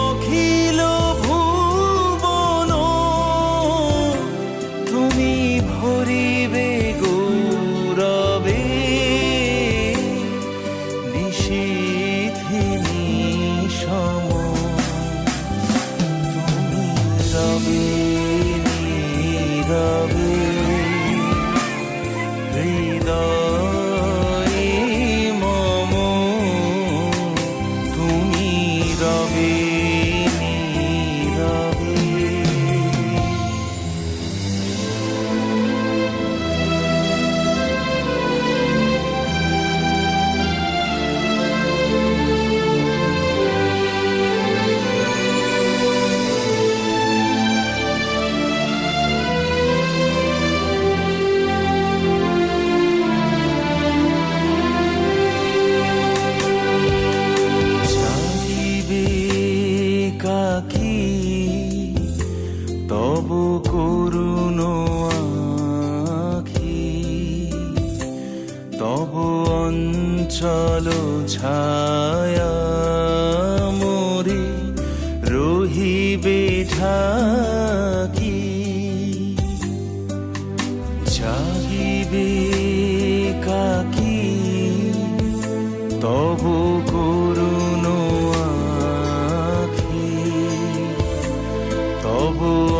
অখিল ভুবন তুমি ভরিবে গৌরবে নিশীথিনী সম তুমি রবে নীরবে হৃদয়ে মম তুমি রবে নীরবে জাগিবে কাকি তব করুণ আখি তব অঞ্চল ছায়া মোরে রহিবে ঢাকি জাগিবে কাকি তব করুণ আখি তব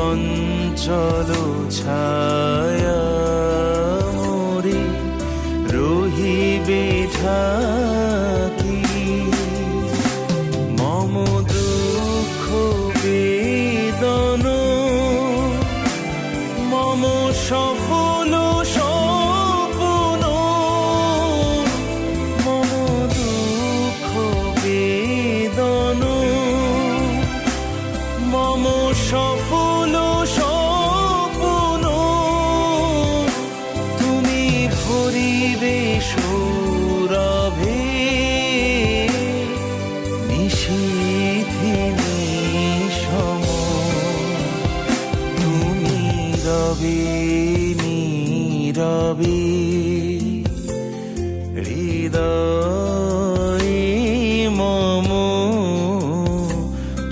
অঞ্চল ছায়া মোরে রহিবে ঢাকি মম দুঃখ বেদন মম সফল স্বপ্ন মম দুঃখ বেদন মম সফল স্বপ্ন নীরবে হৃদয় মম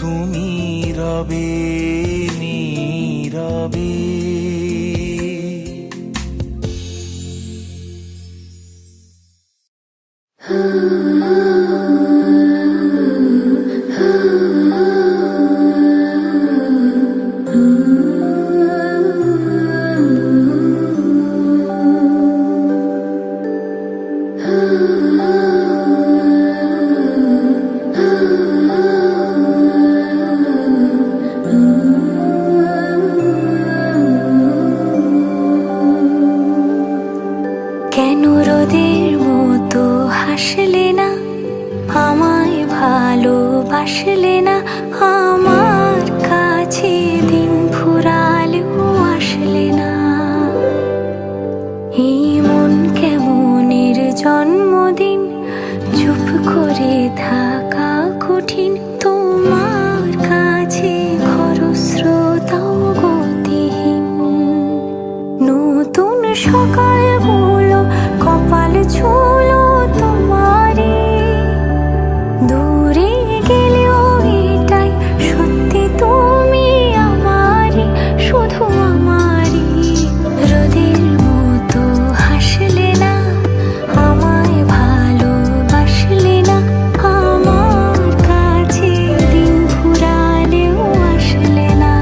তুমি রবে নীরবে। কেন রোদের মতো হাসলে না, আমায় ভালোবাসলে না, আমার কাছে দিন ফুরালেও আসলে না। এই মন কেমনের জন্মদিন, চুপ করে থাকা কঠিন, তোমার কাছে খরস্রোতাও গতিহীন। নতুন সকালগুলো কপাল ছুলো তোমারে, দূরে গেলেও এটাই সত্যি তুমি আমারই, শুধু আমারই। রোদের মতো হাসলে না, আমায় ভালোবাসলে না, আমার কাছে দিন ফুরালেও আসলে না।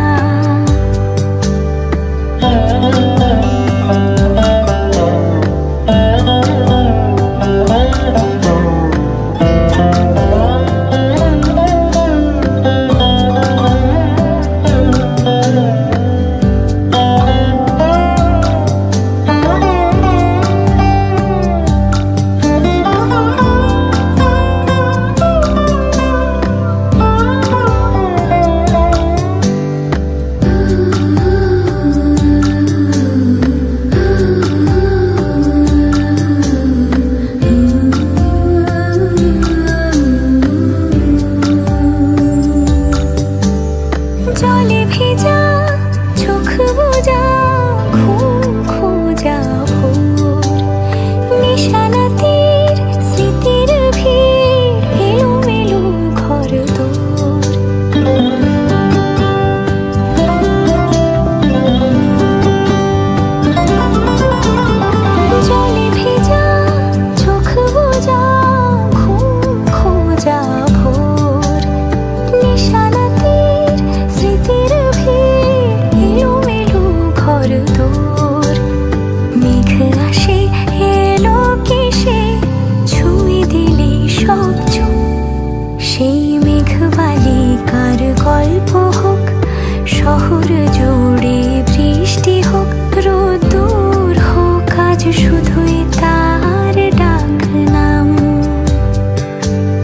জলে ভেজা চোখ বোঝা, ঘুম খোঁজা ভোর, নিশানাতির স্মৃতির ভিড়, এলোমেলো ঘর দোর। জলে ভেজা চোখ বোঝা, ঘুম খোঁজা ভোর, নিশানাতির স্মৃতির ভিড়, এলোমেলো ঘর দোর। মেঘ আসে এলো কেসে, ছুঁয়ে দিলে সব চোখ। সেই মেঘ বালিকার গল্প হোক, শহর জুড়ে বৃষ্টি হোক, রোদ্দুর হোক আজ শুধুই তার ডাক নাম।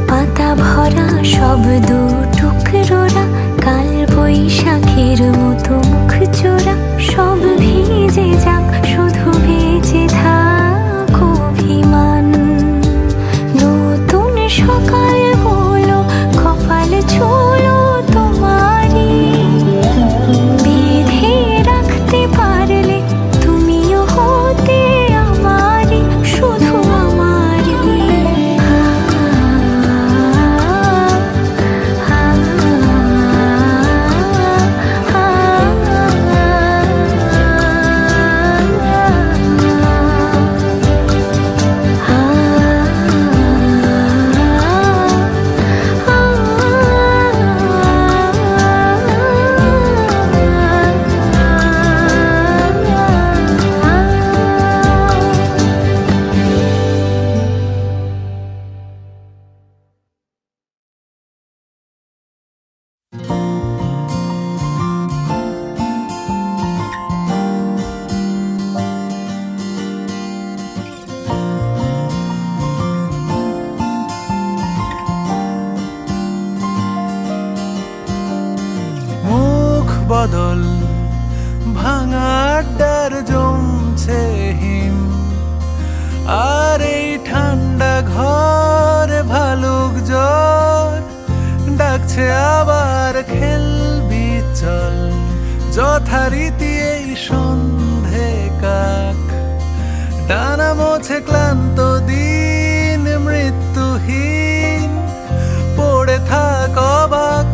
পাতা ভরা শব্দ টুকরোরা, কাল বৈশাখের মতো মুখ চোরা, সব ভিজে যাক, শুধু বেঁচে থাক অভিমান। নতুন সকালগুলো কপাল ছুলো তোমারই, বেঁধে রাখতে পারলে তুমিও হতে আমারই, শুধু আমারই। বদল ভাঙা আড্ডার জমছে হিম, আর এই ঠান্ডা ঘরে ভালুক জ্বর ডাকছে আবার খেলবি চল, যথারীতি এই সন্ধে কাক ডানা মোছে ক্লান্ত দিন মৃত্যুহীন পড়ে থাক অবাক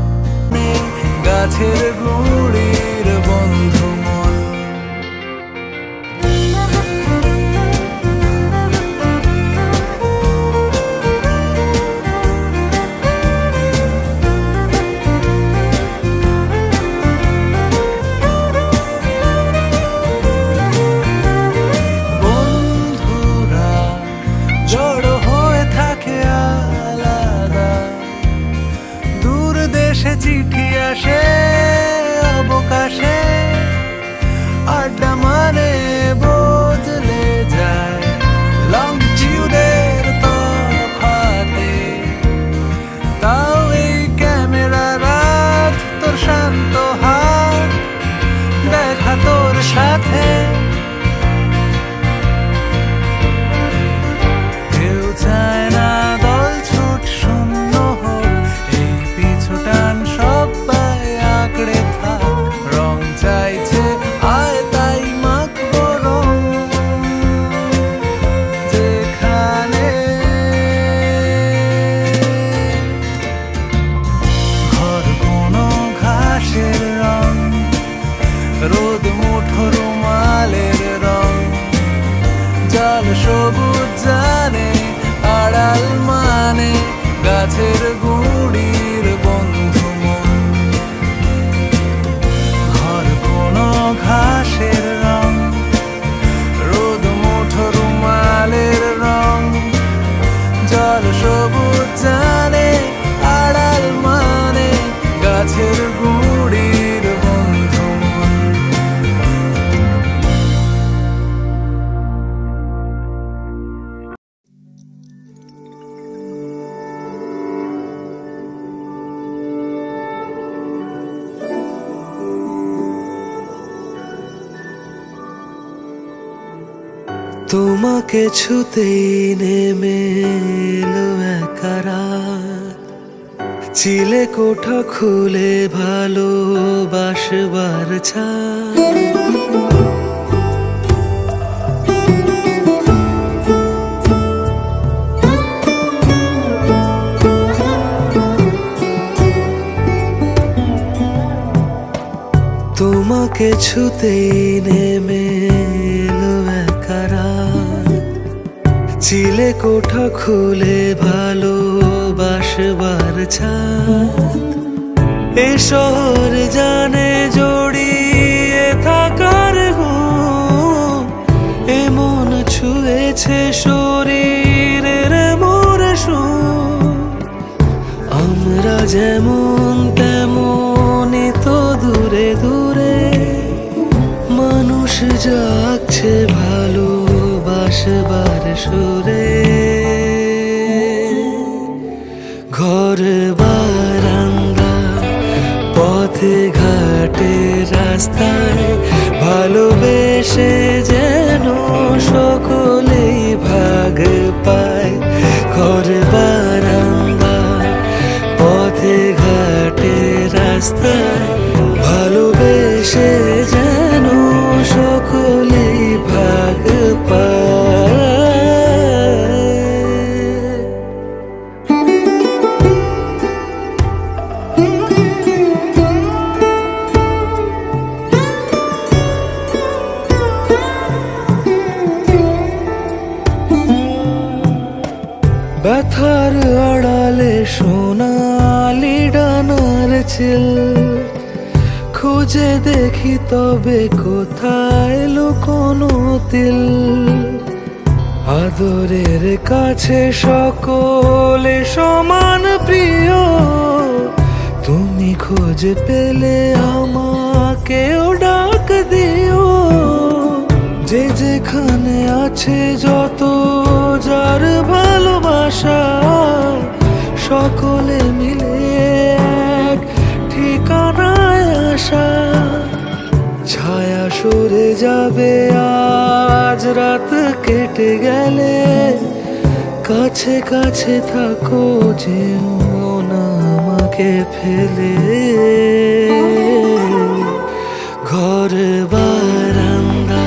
নেই গাছের গুঁড়ির বন্ধু মন। বন্ধুরা জড়ো হয়ে থাকে আলাদা, দূর দেশে চিঠি আসে অবকাশে, আড্ডা মানে বদলে যায় লংজিটিউডের তফাতে। তাও এই ক্যামেরা রাত তোর শান্ত হাত দেখা তোর সাথে। কেউ চায় না দল ছুট শূন্য হোক, এই পিছু টান সবাই আঁকড়ে থাক। রং চাইছে আয় তাই মাখবো রং, যেখানে ঘর কোনো ঘাসের রং, রোদ মুঠো রুমালের রং, জল সবুজ জানে আড়াল মানে গাছের গুঁড়ির বন্ধু মন। ঘর কোনো ঘাসের রং, রোদ মুঠো রুমালের রং, জল সবুজ জানে আড়াল মানে গাছের গুঁড়ির বন্ধু মন। তোমাকে ছুতেই নেমে এলো একা রাত, চিলে কোঠা খুলে ভালোবাসবার ছাদ। তোমাকে ছুতেই নেমে এলো একা রাত, চিলে কোঠা খুলে ভালোবাসবার ছাদ। এ শহর জানে জড়িয়ে থাকার ঘুম, এমন ছুঁয়েছে শরীরের মোর সুর। আমরা যেমন তেমনই তো দূরে দূরে, মানুষ জাগছে ভালোবাসবার সুরে। ঘর বারান্দা পথে ঘাটে রাস্তায়, ভালোবেসে যেন সকলেই ভাগ পায়। ঘর বারান্দা পথে ঘাটে রাস্তায়, ভালোবেসে যেন সকলেই ভাগ পায়। ব্যথার আড়ালে সোনালি ডানার ছিল, খুঁজে দেখি তবে কোথায় লুকোনো তিল। আদরের কাছে সকলে সমান প্রিয়, তুমি খোঁজ পেলে আমাকেও ডাক দিও। যে যেখানে আছে যত যার ভালোবাসা, সকলে মিলে এক ঠিকানায় আসা। ছায়া সরে যাবে আজ রাত কেটে গেলে, কাছে কাছে থাকো যেও না আমাকে ফেলে। ঘর বারান্দা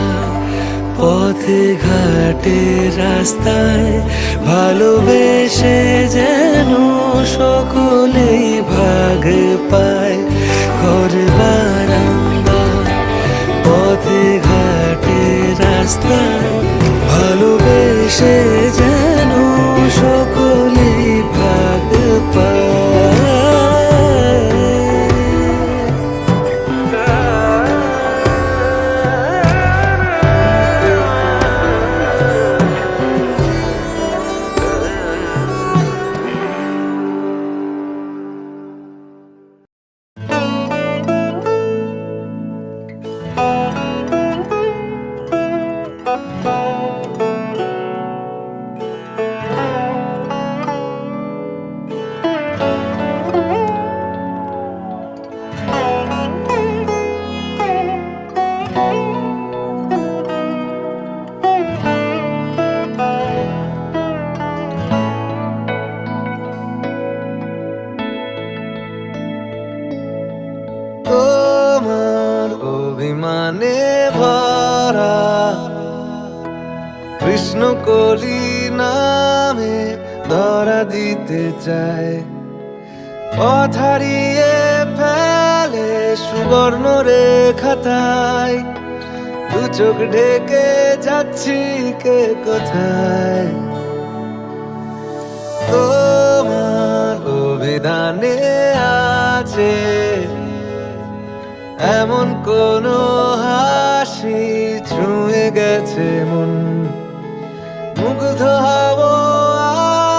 পথে ঘাটে রাস্তায় ভালোবেসে যেন সকলেই ভাগ পায়। ঘর বারান্দা পথে ঘাটে রাস্তায় ভালোবেসে যেন সকলেই ভাগ পায়। তোমার অভিমানে ভরা কৃষ্ণকলি নামে ধরা দিতে চায়। পথ হারিয়ে ফেলে সুবর্ণ রেখাটায়, দু চোখ ঢেকে যাচ্ছি কে কোথায়। তোমার অভিধানে আছে এমন কোন হাসি ছুঁয়ে গেছে মন। মুগ্ধ হব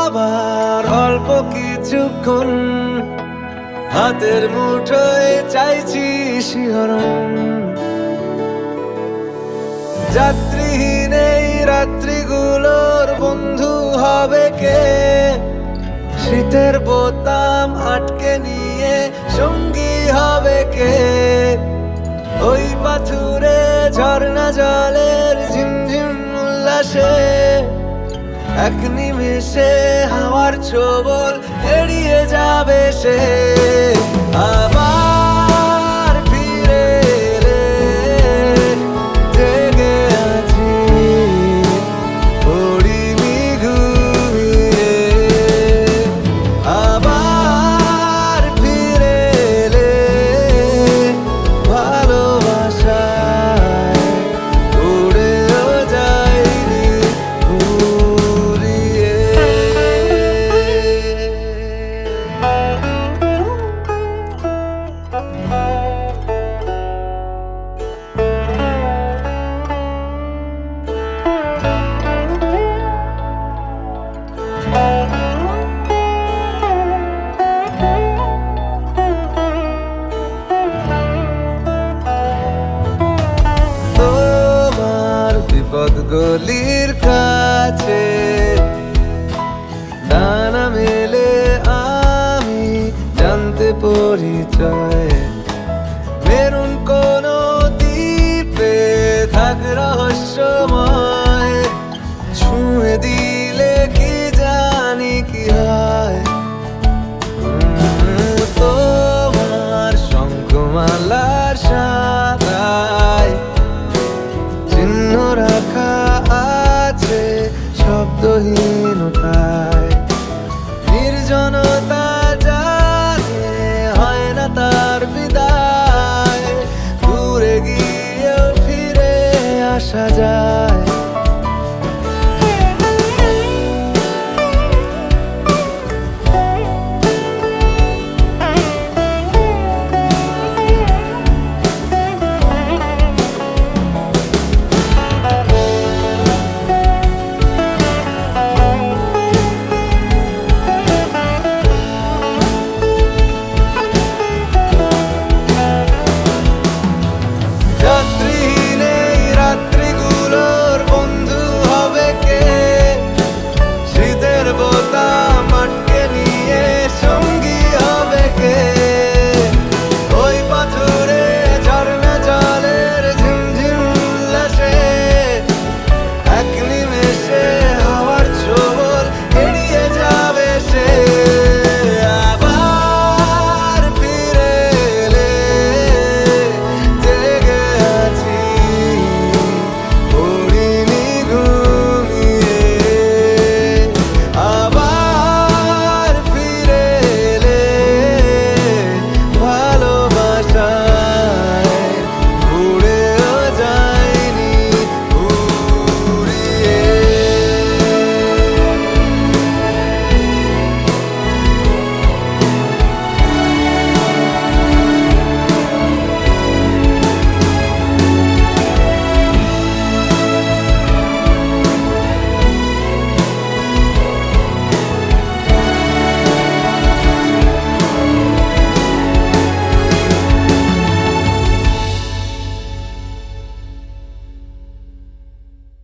আবার অল্প কিছুক্ষণ, হাতের মুঠোয় চাইছি শিহরণ। যাত্রীহীন এই রাত্রিগুলোর বন্ধু হবে কে? শীতের বোতাম আটকে নিয়ে সঙ্গী হবে কে? ওই পাথুরে ঝর্ণা জলের ঝিমঝিম উল্লাসে এক নিমেষে হাওয়ার ছোবল এড়িয়ে যাবে সে। আবার ফিরে এলে জেগে আছি পড়িনি ঘুমিয়ে। আবার ফিরে এলে ভালোবাসায় উড়েও যাইনি উড়িয়ে। তোমার বিপদ গলির কাছে ডানা মেলে আমি জানতে পরিচয়। মেরুন কোন দ্বীপে থাক রহস্যময়, ছুঁয়ে দিলে কি জানি কি হয়। তোমার শঙ্খমালার সাদায় চিহ্ন রাখা আছে শব্দহীনতায়। নির্জনতা জানে হয় না তার বিদায়, দূরে গিয়েও ফিরে আসা যায়।